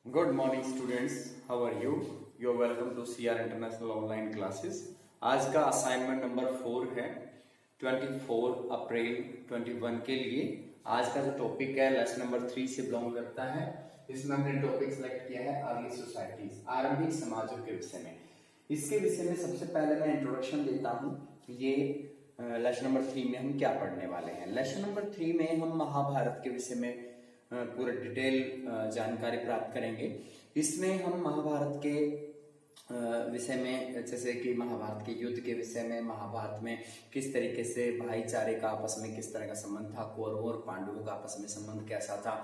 Good morning students, how are you? You are welcome to CR international online classes. आज का assignment number 4 है 24 अप्रैल 21 के लिए। आज का जो टॉपिक है लेसन नंबर 3 से बिलोंग करता है। इसमें हमने टॉपिक सेलेक्ट किया है अर्ली सोसाइटीज, आरंभिक समाजों के विषय में। इसके विषय में सबसे पहले मैं इंट्रोडक्शन देता हूँ। ये लेसन नंबर 3 में हम क्या पढ़ने वाले हैं। लेसन नंबर 3 में हम महाभारत के विषय में पूरा डिटेल जानकारी प्राप्त करेंगे। इसमें हम महाभारत के विषय में, जैसे कि महाभारत के युद्ध के विषय में, महाभारत में किस तरीके से भाईचारे का आपस में किस तरह का संबंध था, कौरवों और पांडवों का आपस में संबंध कैसा था,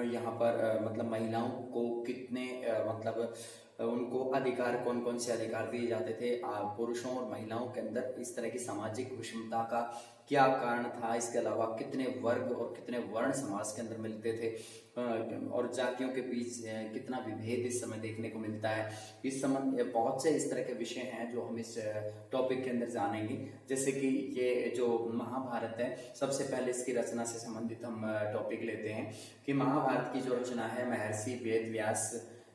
यहाँ पर मतलब महिलाओं को कितने मतलब उनको अधिकार, कौन कौन से अधिकार दिए जाते थे, पुरुषों और महिलाओं के अंदर इस तरह की सामाजिक विषमता का क्या कारण था, इसके अलावा कितने वर्ग और कितने वर्ण समाज के अंदर मिलते थे, और जातियों के बीच कितना विभेद इस समय देखने को मिलता है। इस समय बहुत से इस तरह के विषय हैं जो हम इस टॉपिक के अंदर जानेंगे। जैसे कि ये जो महाभारत है, सबसे पहले इसकी रचना से संबंधित हम टॉपिक लेते हैं कि महाभारत की जो रचना है महर्षि वेद व्यास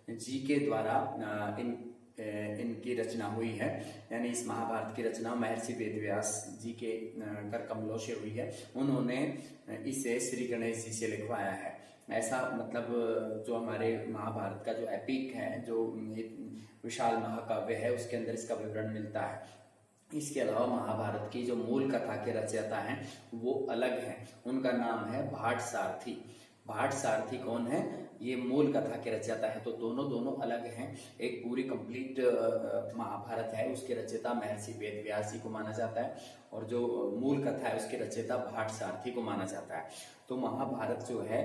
जी के द्वारा इनकी रचना हुई है। यानी इस महाभारत की रचना महर्षि वेद व्यास जी के कर कमलों से हुई है। उन्होंने इसे श्री गणेश जी से लिखवाया है। ऐसा मतलब जो हमारे महाभारत का जो एपिक है, जो विशाल महाकाव्य है, उसके अंदर इसका विवरण मिलता है। इसके अलावा महाभारत की जो मूल कथा के रचयिता हैं वो अलग हैं। उनका नाम है भाट सारथी। भाट सारथी कौन है? ये मूल कथा के रचयिता है। तो दोनों अलग हैं। एक पूरी कंप्लीट महाभारत है, उसके रचयिता महर्षि वेद व्यास जी को माना जाता है, और जो मूल कथा है उसके रचयिता भाट सारथी को माना जाता है। तो महाभारत जो है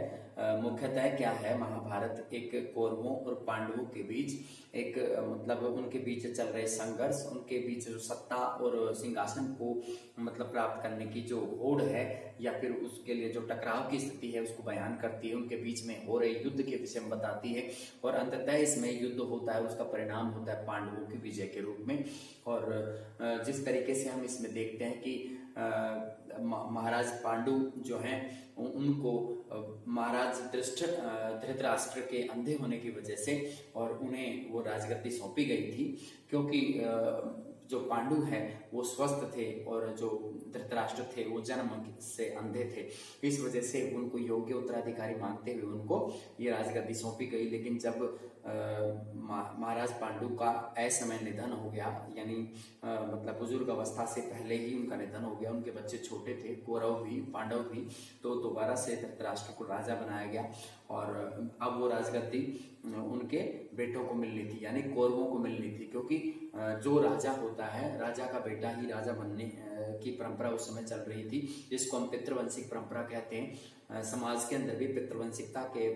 मुख्यतः क्या है? महाभारत एक कौरवों और पांडवों के बीच एक मतलब उनके बीच चल रहे संघर्ष, उनके बीच जो सत्ता और सिंहासन को मतलब प्राप्त करने की जो होड़ है, या फिर उसके लिए जो टकराव की स्थिति है उसको बयान करती है। उनके बीच में हो रहे युद्ध के विषय में बताती है, और अंततः इसमें युद्ध होता है, उसका परिणाम होता है पांडवों की विजय के रूप में। और जिस तरीके से हम इसमें देखते हैं कि महाराज पांडु जो हैं उनको महाराज धृतराष्ट्र के अंधे होने की वजह से और उन्हें वो राजगद्दी सौंपी गई थी, क्योंकि जो पांडु हैं वो स्वस्थ थे और जो धृतराष्ट्र थे वो जन्म से अंधे थे। इस वजह से उनको योग्य उत्तराधिकारी मानते हुए उनको ये राजगद्दी सौंपी गई। लेकिन जब महाराज पांडु का असमय निधन हो गया, यानी मतलब बुजुर्ग अवस्था से पहले ही उनका निधन हो गया, उनके बच्चे छोटे थे, कौरव भी पांडव भी, तो दोबारा से धृतराष्ट्र को राजा बनाया गया। और अब वो राजगद्दी उनके बेटों को मिलनी थी, यानी कौरवों को मिलनी थी, क्योंकि जो राजा होता है, राजा का बेटा ही राजा बनने की परंपरा उस समय चल रही थी, जिसको हम पितृवंशिक परंपरा कहते हैं। समाज के अंदर भी पितृवंशिकता के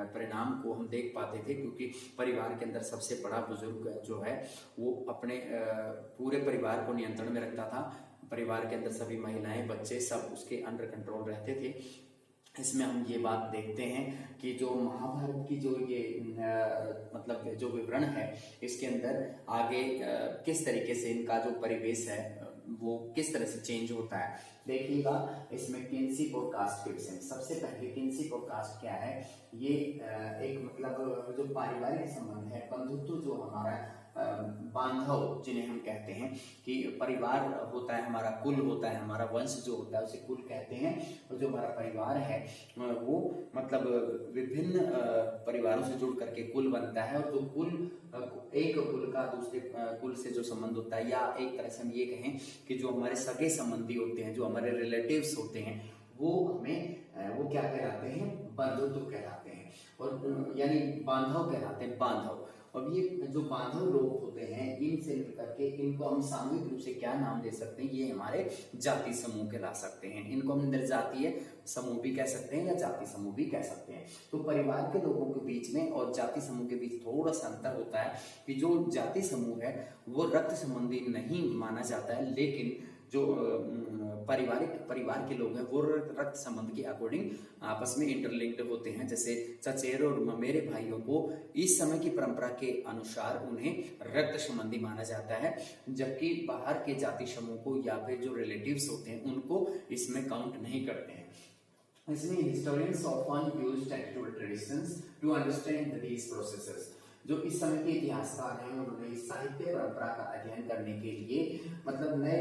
परिणाम को हम देख पाते थे, क्योंकि परिवार के अंदर सबसे बड़ा बुजुर्ग जो है वो अपने पूरे परिवार को नियंत्रण में रखता था। परिवार के अंदर सभी महिलाएं, बच्चे सब उसके अंडर कंट्रोल रहते थे। इसमें हम ये बात देखते हैं कि जो महाभारत की जो ये मतलब जो विवरण है, इसके अंदर आगे किस तरीके से इनका जो परिवेश है वो किस तरह से चेंज होता है। देखिएगा, इसमें किन्सिप और कास्ट के विषय में सबसे पहले किन्सिप और कास्ट क्या है? ये एक मतलब जो पारिवारिक संबंध है, बंधुत्व जो हमारा बांधव जिन्हें हम कहते हैं, कि परिवार होता है हमारा, कुल होता है हमारा, वंश जो होता है उसे कुल कहते हैं। और जो हमारा परिवार है वो मतलब विभिन्न परिवारों से जुड़ करके कुल बनता है। और जो कुल एक कुल का दूसरे कुल से जो संबंध होता है, या एक तरह से हम ये कहें कि जो हमारे सगे संबंधी होते हैं, जो हमारे रिलेटिव्स होते हैं, वो हमें वो क्या कहलाते हैं? बंधुत्व कहलाते हैं, और यानी बांधव कहलाते हैं, बांधव। और ये जो बांधव लोग होते हैं, इनसे मिलकर के इनको हम सामूहिक रूप से क्या नाम दे सकते हैं? ये हमारे जाति समूह कहला सकते हैं। इनको हम निर्जातीय समूह भी कह सकते हैं या जाति समूह भी कह सकते हैं। तो परिवार के लोगों के बीच में और जाति समूह के बीच थोड़ा सा अंतर होता है कि जो जाति समूह है वो रक्त संबंधी नहीं माना जाता है, लेकिन जो परिवार के लोग हैं वो रक्त संबंध के अकॉर्डिंग आपस में इंटरलिंक्ड होते हैं। जैसे चचेरे और ममेरे भाइयों को इस समय की परंपरा के अनुसार उन्हें रक्त संबंधी माना जाता है, जबकि बाहर के जाति समूह को या फिर जो रिलेटिव्स होते हैं उनको इसमें काउंट नहीं करते हैं। इसमें historians often use textual traditions to understand these processes. जो इस समय के इतिहासकार हैं उन्होंने साहित्य परंपरा का अध्ययन करने के लिए मतलब नए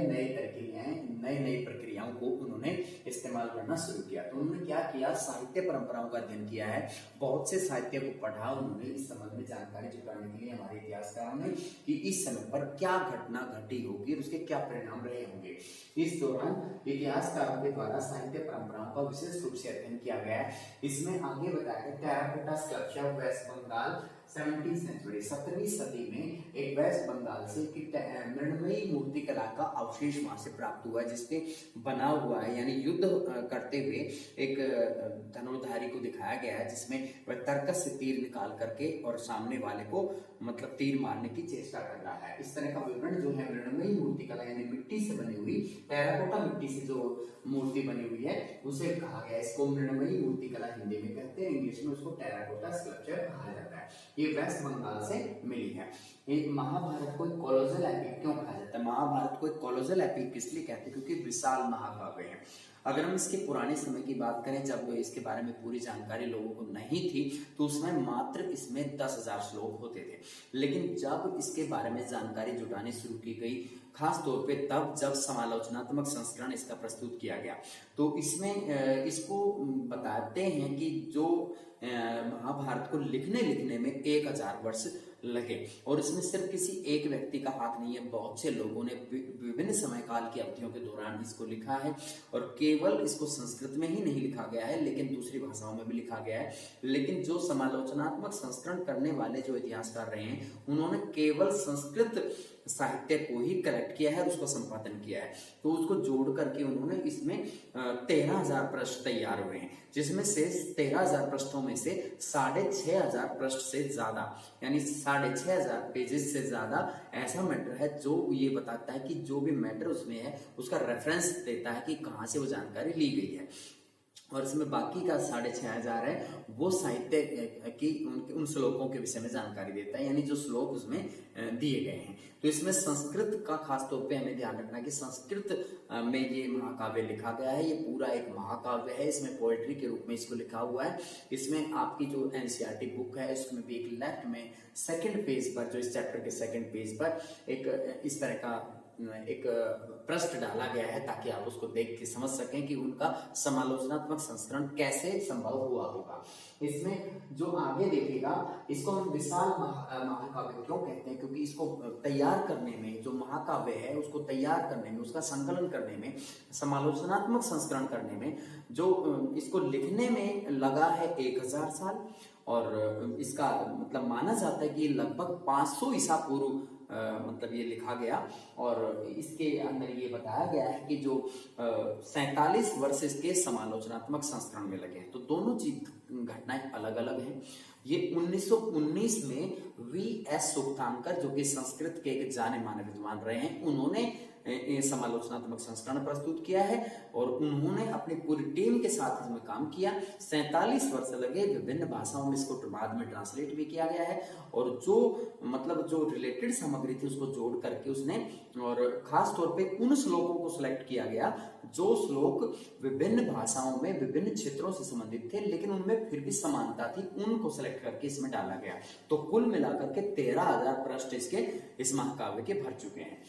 नए प्रक्रियाओं को उन्होंने इस्तेमाल करना शुरू किया। तो उन्होंने क्या किया, साहित्य परंपराओं का अध्ययन किया है, बहुत से साहित्य को पढ़ा उन्होंने इस संबंध में जानकारी जुटाने के लिए हमारे इतिहासकारों ने कि इस समय पर क्या घटना घटी होगी और उसके क्या परिणाम रहे होंगे। इस दौरान इतिहासकारों के द्वारा साहित्य परंपराओं का विशेष रूप से अध्ययन किया गया है। इसमें आगे बताया गया टेराकोटा स्कल्पचर वेस्ट बंगाल 17वीं सेंचुरी 17वीं सदी में एक वेस्ट बंगाल से मृण्मयी मूर्ति कला का अवशेष वहां से प्राप्त हुआ है, जिसके बना हुआ है यानी युद्ध करते हुए एक धनुर्धारी को दिखाया गया है, जिसमें वह तर्कस से तीर निकाल करके और सामने वाले को मतलब तीर मारने की चेष्टा कर रहा है। इस तरह का विवरण जो है मृण्मयी मूर्ति कला यानी मिट्टी से बनी हुई टेराकोटा मिट्टी से जो मूर्ति बनी हुई है उसे कहा गया। इसको मृण्मयी मूर्ति कला हिंदी में कहते हैं, इंग्लिश में उसको टेराकोटा स्कल्पचर कहा जाता है। ये वेस्ट बंगाल से मिली है। ये महाभारत को एक कोलोसल एपिक क्यों कहा जाता है? महाभारत को एक कोलोसल एपिक इसलिए कहते हैं क्योंकि विशाल महाकाव्य है। अगर हम इसके पुराने समय की बात करें, जब इसके बारे में पूरी जानकारी लोगों को नहीं थी, तो उसमें मात्र इसमें 10,000 श्लोक होते थे। लेकिन जब इसके बारे में जानकारी जुटानी शुरू की गई, खास तौर पे तब जब समालोचनात्मक संस्करण इसका प्रस्तुत किया गया, तो इसमें इसको बताते हैं कि जो महाभारत को लिखने में 1000 वर्ष लगे और इसमें सिर्फ किसी एक व्यक्ति का हाथ नहीं है, बहुत से लोगों ने विभिन्न समय काल की अवधियों के दौरान इसको लिखा है। और केवल इसको संस्कृत में ही नहीं लिखा गया है, लेकिन दूसरी भाषाओं में भी लिखा गया है। लेकिन जो समालोचनात्मक संस्करण करने वाले जो इतिहासकार रहे हैं, उन्होंने केवल संस्कृत साहित्य को ही कलेक्ट किया है और उसको संपादन किया है। तो उसको जोड़ करके उन्होंने इसमें 13,000 पृष्ठ तैयार हुए हैं, जिसमें से 13,000 पृष्ठों में से 6,500 पृष्ठ से ज्यादा यानी 6,500 पेजेस से ज्यादा ऐसा मैटर है जो ये बताता है कि जो भी मैटर उसमें है उसका रेफरेंस देता है कि कहाँ से वो जानकारी ली गई है। और इसमें बाकी का 6,500 है वो साहित्य की उन श्लोकों के विषय में जानकारी देता है, यानी जो श्लोक उसमें दिए गए हैं। तो इसमें संस्कृत का खास तौर पे हमें ध्यान रखना कि संस्कृत में ये महाकाव्य लिखा गया है। ये पूरा एक महाकाव्य है, इसमें पोएट्री के रूप में इसको लिखा हुआ है। इसमें आपकी जो एनसीईआरटी बुक है इसमें भी एक लेफ्ट में सेकंड पेज पर, जो इस चैप्टर के सेकंड पेज पर एक इस तरह का एक पृष्ठ डाला गया है ताकि आप उसको देख के समझ सकें कि उनका समालोचनात्मक संस्करण कैसे संभव हुआ होगा। इसमें जो आगे देखेगा, इसको हम विशाल महाकाव्य क्यों कहते हैं, क्योंकि इसको तैयार करने में, जो महाकाव्य है उसको तैयार करने में, उसका संकलन करने में, समालोचनात्मक संस्करण करने में, जो इसको लिखने में लगा है 1000 साल। और इसका मतलब माना जाता है कि लगभग 500 ईसा पूर्व मतलब ये लिखा गया। और इसके अंदर ये बताया गया है कि जो 47 वर्ष इसके समालोचनात्मक संस्करण में लगे हैं। तो दोनों चीज घटनाएं अलग अलग हैं। ये 1919 में V.S. सुक्तांकर, जो कि संस्कृत के एक जाने माने विद्वान रहे हैं, उन्होंने समालोचनात्मक संस्करण प्रस्तुत किया है और उन्होंने अपनी पूरी टीम के साथ इसमें काम किया। 47 वर्ष लगे, विभिन्न भाषाओं में इसको बाद में ट्रांसलेट भी किया गया है। और जो मतलब जो रिलेटेड सामग्री थी उसको जोड़ करके उसने, और खास तौर पे उन श्लोकों को सिलेक्ट किया गया जो श्लोक विभिन्न भाषाओं में विभिन्न क्षेत्रों से संबंधित थे, लेकिन उनमें फिर भी समानता थी, उनको सिलेक्ट करके इसमें डाला गया। तो कुल मिलाकर के 13,000 पृष्ठ इसके इस महाकाव्य के भर चुके हैं।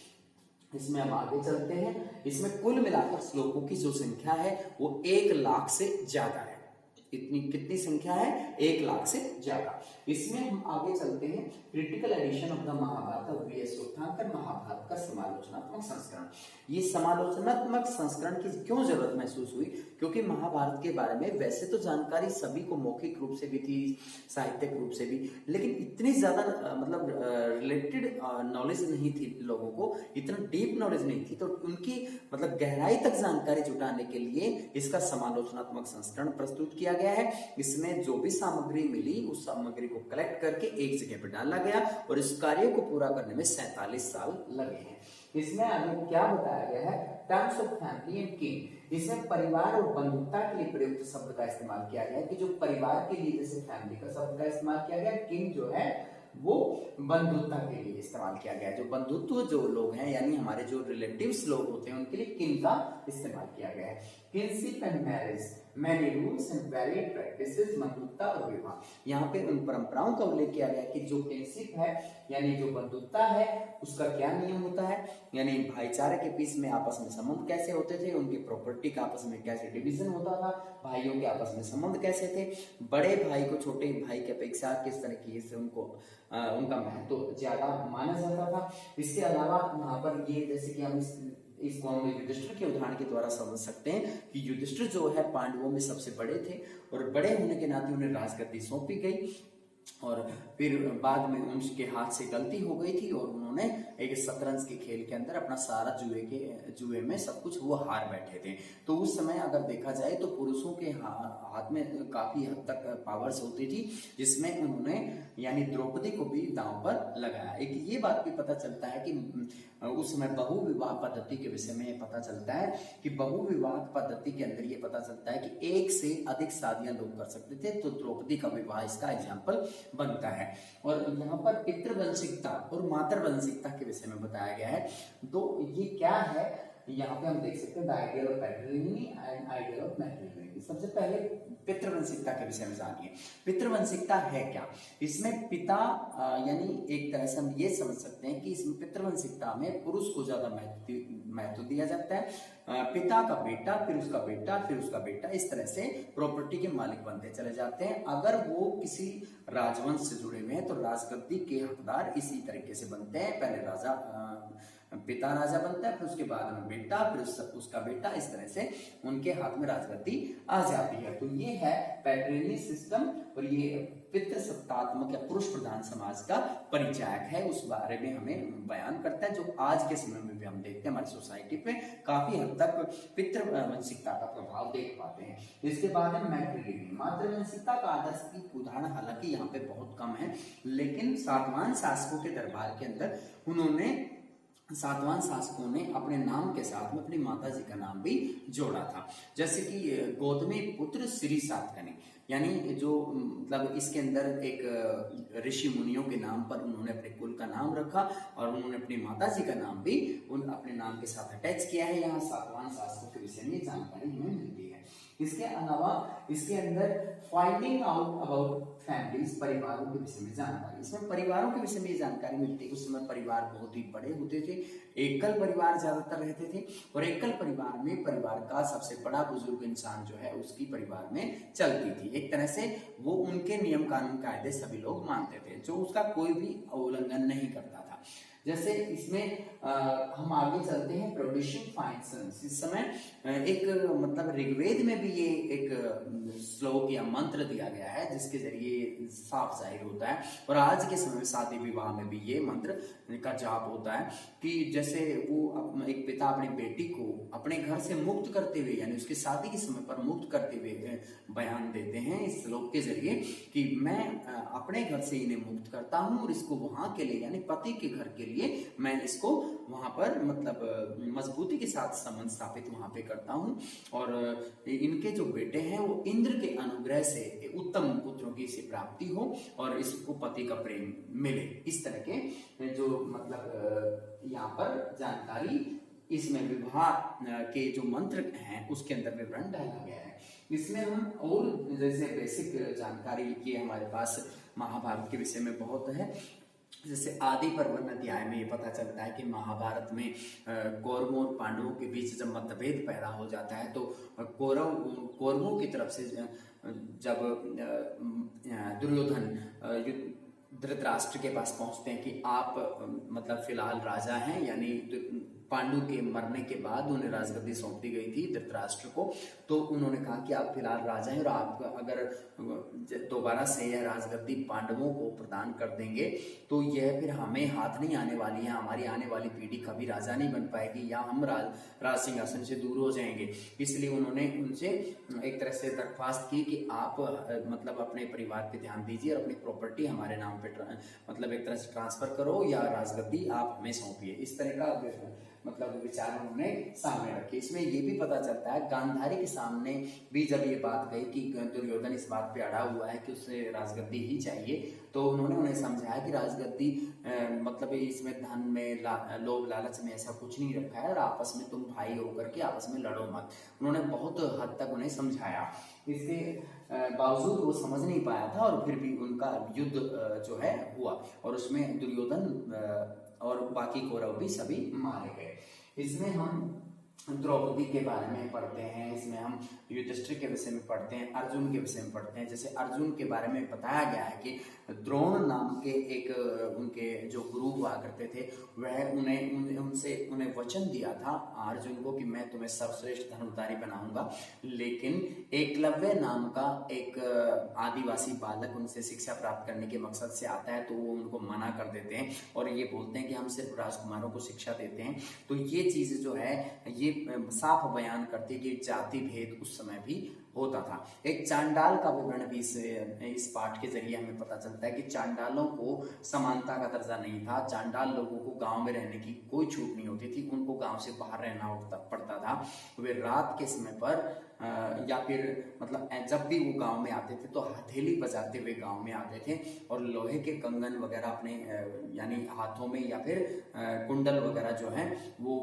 इसमें हम आगे चलते हैं। इसमें कुल मिलाकर श्लोकों की जो संख्या है वो 1 लाख से ज्यादा है। इतनी कितनी संख्या है? 1 लाख से ज्यादा। इसमें हम आगे चलते हैं। Critical edition of the Mahabharata, V.S. Sukthankar, Mahabharata का समालोचनात्मक संस्करण। ये समालोचनात्मक संस्करण की क्यों जरूरत महसूस हुई? क्योंकि महाभारत के बारे में वैसे तो जानकारी सभी को मौखिक रूप से भी थी, साहित्यिक रूप से भी, लेकिन इतनी ज्यादा मतलब रिलेटेड नॉलेज नहीं थी लोगों को, इतना डीप नॉलेज नहीं थी। तो उनकी मतलब गहराई तक जानकारी जुटाने के लिए इसका समालोचनात्मक संस्करण प्रस्तुत किया गया है। इसमें जो भी सामग्री मिली उस सामग्री को कलेक्ट करके एक जगह पर डाला गया और इस कार्य को पूरा करने में 47 साल लगे हैं। इसमें आगे क्या बताया गया है? Terms of family and king. इसमें परिवार और बंधुता के लिए प्रयुक्त शब्द का इस्तेमाल किया गया है कि जो परिवार के लिए जैसे फैमिली का शब्द का इस्तेमाल किया गया, किंग जो है वो बंधुता के लिए इस्तेमाल किया गया। जो बंधुत्व जो लोग हैं यानी हमारे जो रिलेटिव्स लोग होते हैं उनके लिए किन का इस्तेमाल किया गया है। Kinship and marriage, Many rules and varied practices, बंधुत्ता और विवाह। यहाँ पे उन परंपराओं का उल्लेख किया गया कि जो किनशिप है यानी जो बंधुत्ता है उसका क्या नियम होता है, यानी भाईचारे के बीच में आपस में संबंध कैसे होते थे, उनकी प्रॉपर्टी का आपस में कैसे डिवीजन होता था, भाइयों के आपस में संबंध कैसे थे, बड़े भाई को छोटे भाई की अपेक्षा किस तरीके से उनको उनका महत्व ज्यादा माना जाता था। इसके अलावा यहाँ पर ये जैसे कि हम इसको हम युधिष्ठिर के उदाहरण के द्वारा समझ सकते हैं कि युधिष्ठिर जो है पांडवों में सबसे बड़े थे और बड़े होने के नाते उन्हें राजगद्दी सौंपी गई और फिर बाद में उनके हाथ से गलती हो गई थी और उन्होंने एक शतरंज के खेल के अंदर अपना सारा जुए में सब कुछ वो हार बैठे थे। तो उस समय अगर देखा जाए तो पुरुषों के हाथ में काफी हद तक पावर्स होती थी, जिसमें उन्होंने यानी द्रौपदी को भी दांव पर लगाया। एक ये बात भी पता चलता है कि उस समय बहुविवाह पद्धति के विषय में पता चलता है कि बहुविवाह पद्धति के अंदर ये पता चलता है कि एक से अधिक शादियां लोग कर सकते थे, तो द्रौपदी का विवाह इसका एग्जाम्पल बनता है। और यहाँ पर पितृवंशिकता और मातृवंशिकता के विषय में बताया गया है। तो ये क्या है, यहाँ पे हम देख सकते हैं the ideal of patriliny and ideal of matriliny. सबसे पहले पितृवंशिकता के विषय में जानिए। पितृवंशिकता है क्या? इसमें पिता यानी एक तरह से हम ये समझ सकते हैं कि इसमें पितृवंशिकता में पुरुष को ज्यादा महत्व दिया जाता है। पिता का बेटा, फिर उसका बेटा, फिर उसका बेटा, इस तरह से प्रॉपर्टी के मालिक बनते चले जाते हैं। अगर वो किसी राजवंश से जुड़े हुए हैं तो राजगद्दी के हकदार इसी तरीके से बनते हैं। पहले पिता राजा बनता है, फिर उसके बाद में बेटा, फिर उसका बेटा, इस तरह से उनके हाथ में राजगद्दी आ जाती है। तो ये है पैट्रिलिनी सिस्टम और ये पितृसत्तात्मक या पुरुष प्रधान समाज का परिचायक है, उस बारे में हमें बयान करता है, जो आज के समय में भी हम देखते हैं हमारी सोसाइटी पे काफी हद तक पितृवंशिकता का प्रभाव देख पाते हैं। इसके बाद है मैट्रिलिनी। मातृवंशिकता का आदर्श की उदाहरण हालांकि यहाँ पे बहुत कम है, लेकिन सातवाहन शासकों के दरबार के अंदर सातवाहन शासकों ने अपने नाम के साथ में अपनी माता जी का नाम भी जोड़ा था। जैसे कि गौतमी पुत्र श्री सातकर्णी, यानी जो मतलब इसके अंदर एक ऋषि मुनियों के नाम पर उन्होंने अपने कुल का नाम रखा और उन्होंने अपनी माता जी का नाम भी अपने नाम के साथ अटैच किया है। यहाँ सातवाहन शासकों के विषय में जानकारी हमें मिलती है। इसके अलावा इसके अंदर फाइंडिंग आउट अबाउट फैमिलीज, परिवारों के विषय में जानकारी, इसमें परिवारों के विषय में जानकारी मिलती है। उस समय परिवार बहुत ही बड़े होते थे, एकल परिवार ज्यादातर रहते थे और एकल परिवार में परिवार का सबसे बड़ा बुजुर्ग इंसान जो है उसकी परिवार में चलती थी। एक तरह से वो उनके नियम कानून कायदे सभी लोग मानते थे, जो उसका कोई भी उल्लंघन नहीं करता था। जैसे इसमें हम आगे चलते हैं प्रोड्यूसिंग फाइन सन्स। इस समय एक मतलब ऋग्वेद में भी ये एक श्लोक या मंत्र दिया गया है जिसके जरिए साफ जाहिर होता है, और आज के समय में शादी विवाह में भी ये मंत्र का जाप होता है कि जैसे वो एक पिता अपनी बेटी को अपने घर से मुक्त करते हुए यानी उसकी शादी के समय पर मुक्त करते हुए बयान देते हैं इस श्लोक के जरिए कि मैं अपने घर से इन्हें मुक्त करता हूँ और इसको वहां के लिए यानी पति के घर के लिए मैं इसको वहां पर मतलब मजबूती के साथ संबंध स्थापित वहां पे करता हूं और इनके जो बेटे हैं वो इंद्र के अनुग्रह से उत्तम पुत्रों की इसे प्राप्ति हो और इसको पति का प्रेम मिले। इस तरह के जो मतलब यहाँ पर जानकारी इसमें विवाह के जो मंत्र हैं उसके अंदर विवरण डाला गया है। इसमें हम और जैसे बेसिक जानकारी की हमारे पास महाभारत के विषय में बहुत है। जैसे आदि पर्व अध्याय में ये पता चलता है कि महाभारत में कौरवों और पांडवों के बीच जब मतभेद पैदा हो जाता है तो कौरवों की तरफ से जब दुर्योधन धृतराष्ट्र के पास पहुंचते हैं कि आप मतलब फिलहाल राजा हैं, यानी पांडु के मरने के बाद उन्हें राजगद्दी सौंप दी गई थी धृतराष्ट्र को, तो उन्होंने कहा कि आप फिलहाल राजा हैं और आप अगर दोबारा से यह राजगद्दी पांडवों को प्रदान कर देंगे तो यह फिर हमें हाथ नहीं आने वाली है, हमारी आने वाली पीढ़ी कभी राजा नहीं बन पाएगी या हम राज सिंहासन से दूर हो जाएंगे। इसलिए उन्होंने उनसे एक तरह से दरख्वास्त की कि आप मतलब अपने परिवार पे ध्यान दीजिए और अपनी प्रॉपर्टी हमारे नाम पे मतलब एक तरह से ट्रांसफर करो या राजगद्दी आप हमें सौंपिए। इस तरह का मतलब विचार उन्होंने सामने रखे। इसमें ये भी पता चलता है गांधारी के सामने भी जब ये बात कही कि दुर्योधन इस बात पे अड़ा हुआ है कि उसे राजगद्दी ही चाहिए, तो उन्होंने उन्हें समझाया कि राजगद्दी मतलब इसमें धन में लोभ लालच में ऐसा कुछ नहीं रखा है, और आपस में तुम भाई होकर के आपस में लड़ो मत। उन्होंने बहुत हद तक उन्हें समझाया। इसके बावजूद वो समझ नहीं पाया था, और फिर भी उनका युद्ध जो है हुआ, और उसमें दुर्योधन और बाकी कौरव भी सभी मारे गए। इसमें हम द्रौपदी के बारे में पढ़ते हैं, इसमें हम युधिष्ठिर के विषय में पढ़ते हैं, अर्जुन के विषय में पढ़ते हैं। जैसे अर्जुन के बारे में बताया गया है कि द्रोण नाम के एक उनके जो गुरु हुआ करते थे, वह उन्हें वचन दिया था अर्जुन को कि मैं तुम्हें सर्वश्रेष्ठ धनुर्धारी बनाऊंगा, लेकिन एकलव्य नाम का एक आदिवासी बालक उनसे शिक्षा प्राप्त करने के मकसद से आता है, तो वो उनको मना कर देते हैं और ये बोलते हैं कि हम सिर्फ राजकुमारों को शिक्षा देते हैं। तो ये चीज जो है ये साफ बयान करती है कि जाति भेद उस समय भी होता था। एक चांडाल का विवरण भी इस पाठ के जरिए हमें पता चलता है कि चांडालों को समानता का दर्जा नहीं था। चांडाल लोगों को गांव में रहने की कोई छूट नहीं होती थी, उनको गांव से बाहर रहना पड़ता था। वे रात के समय पर या फिर मतलब जब भी वो गांव में आते थे तो हथेली बजाते हुए गांव में आते थे, और लोहे के कंगन वगैरह अपने यानी हाथों में या फिर कुंडल वगैरह जो है वो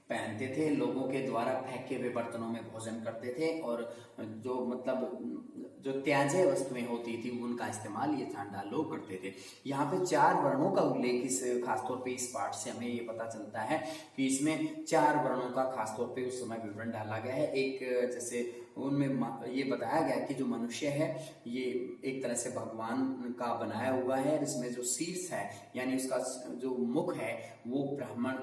पहनते थे। लोगों के द्वारा फेंके हुए बर्तनों में भोजन करते थे, और जो मतलब जो त्याज्य वस्तुएं होती थी उनका इस्तेमाल ये चांडाल लोग करते थे। यहाँ पे 4 वर्णों का उल्लेख इस खासतौर पे इस पाठ से हमें ये पता चलता है कि इसमें 4 वर्णों का खासतौर पे उस समय विवरण डाला गया है। एक जैसे उनमें ये बताया गया कि जो मनुष्य है ये एक तरह से भगवान का बनाया हुआ है, और इसमें जो शीर्ष है यानी उसका जो मुख है वो ब्राह्मण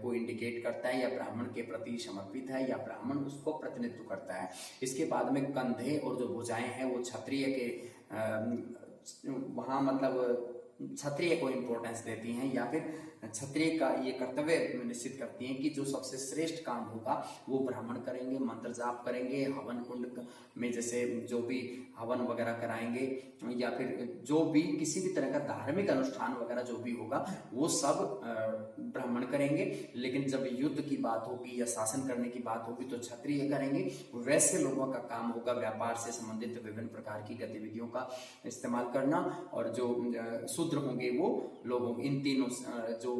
को इंडिकेट करता है या ब्राह्मण के प्रति समर्पित है या ब्राह्मण उसको प्रतिनिधित्व करता है। इसके बाद में कंधे और जो भुजाएं हैं वो क्षत्रिय के वहाँ मतलब क्षत्रिय को इम्पोर्टेंस देती हैं, या फिर क्षत्रिय का ये कर्तव्य निश्चित करती हैं कि जो सबसे श्रेष्ठ काम होगा वो ब्राह्मण करेंगे, मंत्र जाप करेंगे, हवन कुंड में जैसे जो भी हवन वगैरह कराएंगे, या फिर जो भी किसी भी तरह का धार्मिक अनुष्ठान वगैरह जो भी होगा वो सब ब्राह्मण करेंगे। लेकिन जब युद्ध की बात होगी या शासन करने की बात होगी तो क्षत्रिय करेंगे। वैसे लोगों का काम होगा व्यापार से संबंधित विभिन्न प्रकार की गतिविधियों का इस्तेमाल करना, और जो शूद्र होंगे वो लोगों इन तीनों जो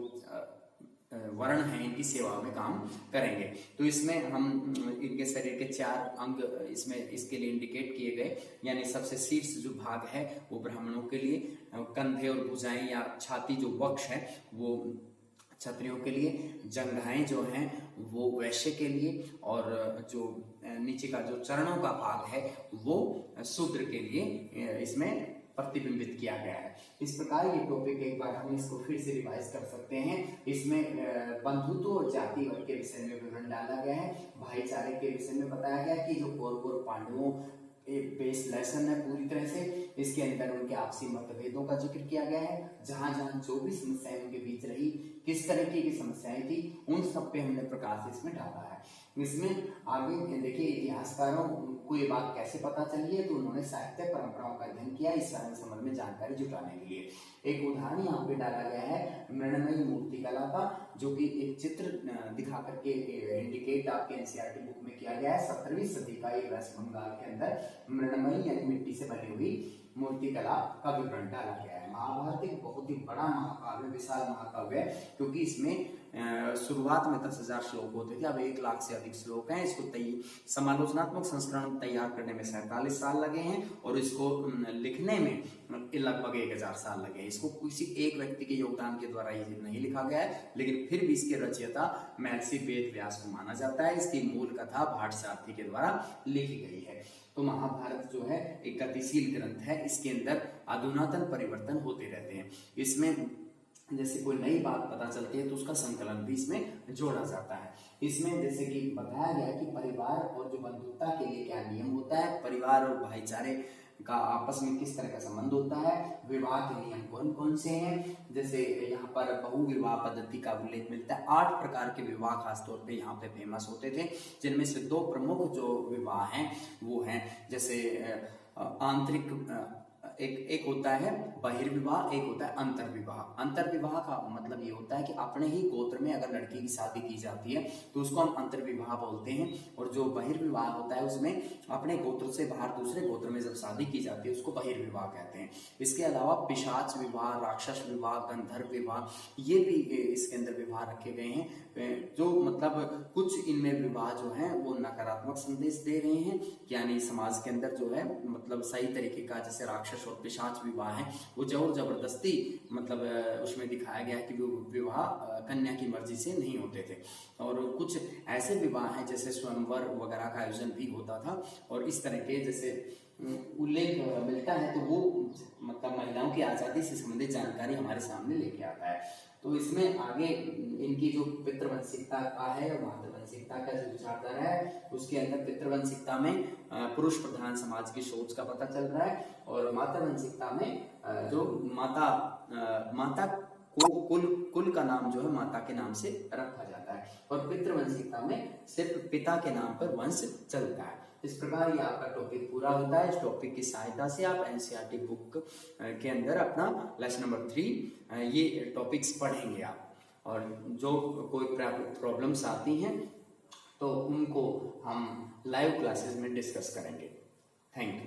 वर्ण हैं इनकी सेवा में काम करेंगे। तो इसमें हम इनके शरीर के 4 अंग इसमें इसके लिए इंडिकेट किए गए, यानी सबसे शीर्ष जो भाग है वो ब्राह्मणों के लिए, कंधे और भुजाएं या छाती जो वक्ष है वो क्षत्रियों के लिए, जंघाएं जो हैं वो वैश्य के लिए, और जो नीचे का जो चरणों का भाग है वो शूद्र के लिए इसमें प्रतिबिंबित किया गया है। इस प्रकार ये टॉपिक एक बार हम इसको फिर से रिवाइज कर सकते हैं। इसमें बंधुत्व और जाति वर्ग के विषय में विवरण डाला गया है। भाईचारे के विषय में बताया गया कि जो कौरव पांडवों एक बेस लेसन है पूरी तरह से। इसके अंदर उनके आपसी मतभेदों का जिक्र किया गया है, जहां जहां जो भी समस्याएं उनके बीच रही, किस तरीके की समस्याएं थी, उन सब पे हमने प्रकाश इसमें डाला है। इसमें आगे देखिए इतिहासकारों को ये बात कैसे पता चली है, तो उन्होंने साहित्य परंपराओं का अध्ययन किया इस संबंध में जानकारी जुटाने के लिए। एक उदाहरण यहाँ पे डाला गया है मृणमयी मूर्ति कला का, जो कि एक चित्र दिखा करके इंडिकेट आपके एनसीईआरटी बुक में किया गया है। 17वीं सदी का एक वेस्ट बंगाल के अंदर मृणमयी यानी मिट्टी से बनी हुई मूर्ति कला का विवरण डाला गया है। महाभारत एक बहुत ही बड़ा महाकाव्य, विशाल महाकाव्य है, क्योंकि इसमें शुरुआत में 10,000 श्लोक होते थे, अब 1 लाख से अधिक श्लोक हैं। इसको समालोचनात्मक संस्करण तैयार करने में 47 साल लगे हैं, और इसको लिखने में लगभग 1000 साल लगे हैं। इसको किसी एक व्यक्ति के योगदान के द्वारा ये नहीं लिखा गया है, लेकिन फिर भी इसके रचयिता महर्षि वेद व्यास को माना जाता है। इसकी मूल कथा भाट सारथी के द्वारा लिखी गई है। तो महाभारत जो है एक गतिशील ग्रंथ है, इसके अंदर अधुनातन परिवर्तन होते रहते हैं। इसमें जैसे कोई नई बात पता चलती है तो उसका संकलन भी इसमें जोड़ा जाता है। इसमें जैसे कि बताया गया कि परिवार और जो बंधुता के लिए क्या नियम होता है, परिवार और भाईचारे का आपस में किस तरह का संबंध होता है, विवाह के नियम कौन कौन से हैं। जैसे यहाँ पर बहुविवाह पद्धति का उल्लेख मिलता है। 8 प्रकार के विवाह खासतौर पे यहाँ पे फेमस होते थे, जिनमें से 2 प्रमुख जो विवाह हैं वो हैं जैसे आंतरिक एक होता है बहिर्विवाह, एक होता है अंतर्विवाह। अंतर्विवाह का मतलब ये होता है कि अपने ही गोत्र में अगर लड़की की शादी की जाती है तो उसको हम अंतर्विवाह बोलते हैं। और जो बहिर्विवाह होता है उसमें अपने गोत्र से बाहर दूसरे गोत्र में जब शादी की जाती है उसको बहिर्विवाह कहते हैं। इसके अलावा पिशाच विवाह, राक्षस विवाह, गंधर्व विवाह, ये भी इसके अंदर विवाह रखे गए हैं। जो मतलब कुछ इनमें विवाह जो है वो नकारात्मक संदेश दे रहे हैं, यानी समाज के अंदर जो है मतलब सही तरीके का, जैसे राक्षस और पिशाच विवाह है वो जोर जबरदस्ती मतलब उसमें दिखाया गया है कि वो विवाह कन्या की मर्जी से नहीं होते थे। और कुछ ऐसे विवाह हैं जैसे स्वयंवर वगैरह का आयोजन भी होता था। और इस तरह के जैसे उल्लेख मिलता है तो वो मतलब महिलाओं की आजादी से संबंधित जानकारी हमारे सामने लेके आता है। तो इसमें आगे इनकी जो पितृवंशिकता का है और मातृवंशिकता का जो विचारधारा है, उसके अंदर पितृवंशिकता में पुरुष प्रधान समाज की सोच का पता चल रहा है, और मातृवंशिकता में जो माता को कुल का नाम जो है माता के नाम से रखा जाता है, और पितृवंशिकता में सिर्फ पिता के नाम पर वंश चलता है। इस प्रकार ये आपका टॉपिक पूरा होता है। इस टॉपिक की सहायता से आप एनसीईआरटी बुक के अंदर अपना लेसन नंबर 3 ये टॉपिक्स पढ़ेंगे आप, और जो कोई प्रॉब्लम्स आती हैं तो उनको हम लाइव क्लासेस में डिस्कस करेंगे। Thank you.